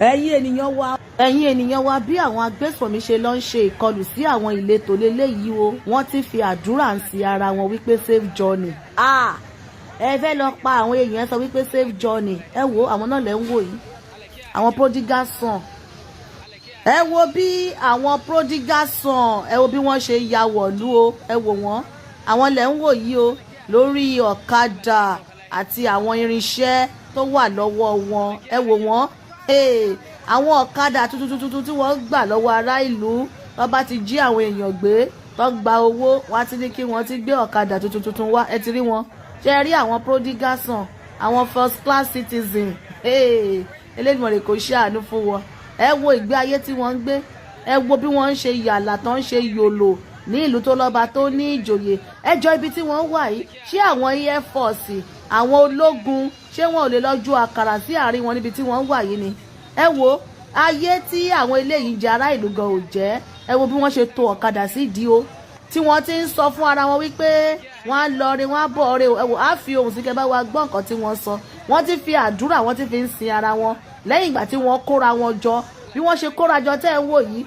ẹ̀yin ènìyàn wa bí àwọn agbésùnmọ̀mí ṣe lọ ń ṣe ìkọlù sí àwọn ìletò lélẹ́yìí o wọ́n ti fi àdúrà ń sí ara wọn wípé safe journey. Ẹ fẹ́ lọ pa àwọn èèyàn sọ wípé safe journey. Ẹ wo àwọn náà lẹ́ ń wò yìí àwọn prodigal son. Ẹ wo bí àwọn prodigal son ẹ wo bí wọ́n ṣe ya wọ̀lú o. Ẹ wò wọ́n àwọn lẹ́ ń wò yìí o lórí ọ̀kadà àti àwọn irinṣẹ́ tó wà lọ́wọ́ wọn. Ẹ wò wọ́n àwọn ọ̀kadà tuntun tí wọ́n gbà lọ́wọ́ ará ìlú tó bá ti jí àwọn èèyàn gbé tó gba owó wá ti ní kí wọ́n ti gbé ọ̀kadà tuntun wá. Ẹ ti rí wọn ṣe rí àwọn prodigal son àwọn first class citizen. Elédùmarè kò ṣàánú fún wọn. Ẹ wo ìgbé ayé tí wọ́n ń gbé. Ẹ wo bí wọ́n ń ṣe yàlà tó ń ṣe yòlò ní ìlú tó lọ́ba tó ní ìjòyè. Ẹjọ́ ibi tí wọ́n wà yìí ṣé àwọn air force àwọn ológun ṣé wọn ò lè lọ ju àkàrà sí àárín wọn níbi tí wọ́n wà yìí ni. Ẹ wo ayé tí àwọn eléyìí jẹ ará ìlú gan ò jẹ́. Ẹ wo bí wọ́n ṣe to ọ̀kadà sí ìdí o tí wọ́n ti ń sọ fún ara wọn wípé wọ́n á lọ re wọ́n á bọ̀ re o. Ẹ wo á fi ohùn sí kẹ́ bá wa gbọ́ nǹkan tí wọ́n sọ. Wọ́n ti fi àdúrà wọ́n ti fi ń sin ara wọn lẹ́yìn ìgbà tí wọ́n kóra wọn jọ. Bí wọ́n ṣe kóra jọ tẹ́ ẹ wò yìí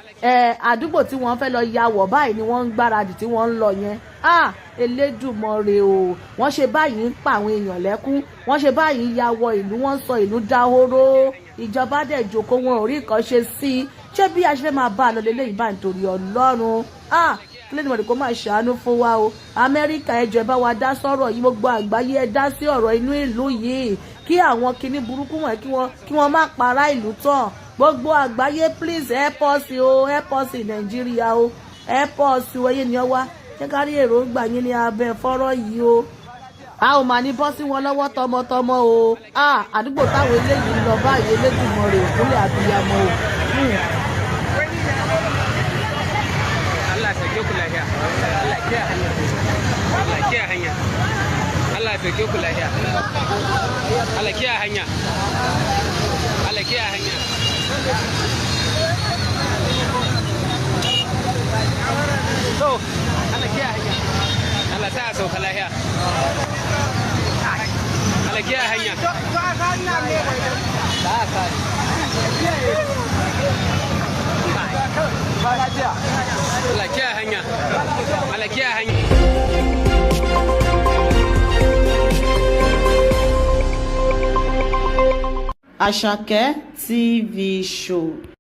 àdúgbò tí wọ́n fẹ́ lọ ya wọ̀ báyìí ni wọ́n ń gbáradì tí wọ́n ń lọ yẹn. Elédùmarè o wọ́n ṣe báyìí ń pa àwọn èèyàn lẹ́kún wọ́n ṣe báyìí ya wọ ìlú wọ́n sọ ìlú dahoro ìjọba dẹ̀ jókòó wọn ò rí nǹkan ṣe sí i. Ṣé bí a ṣe fẹ́ máa bá a lọ lélẹ́yìí bá nítorí Ọlọ́run Elédùmarè kó máa ṣàánú fún wa o. Amẹ́ríkà ẹ jọ̀ọ́ ẹ bá wa dá sọ̀rọ̀ yìí gbogbo àgbáyé ẹ dá sí ọ̀rọ̀ inú ìlú yìí kí àwọn kinní burúkú wọn kí wọ́n má para ìlú tán. Gbogbo àgbáyé please help us o help us in Nàìjíríà o help us o ẹyẹ ni ọ wá ṣé ká rí èròǹgbà yín ní abẹ́ fọ́rọ̀ yìí o. A ò mà ní bọ́ sí wọn lọ́wọ́ tọmọtọmọ o. Àdúgbò táwọn eléyìí ń lọ báyìí Elédùmarè òkúlẹ̀ àbíyamọ o. Allah sauke ku lafiya. Allah kiyaye hanya. Allah kiyaye hanya. Allah sauke ku lafiya. Allah kiyaye hanya. Allah kiyaye hanya. So, Allah kiyaye hanya. Allah sa sauka lafiya. Allah kiyaye hanya. Allah kiyaye hanya. Allah kiyaye hanya. Àṣàkẹ́ TV show.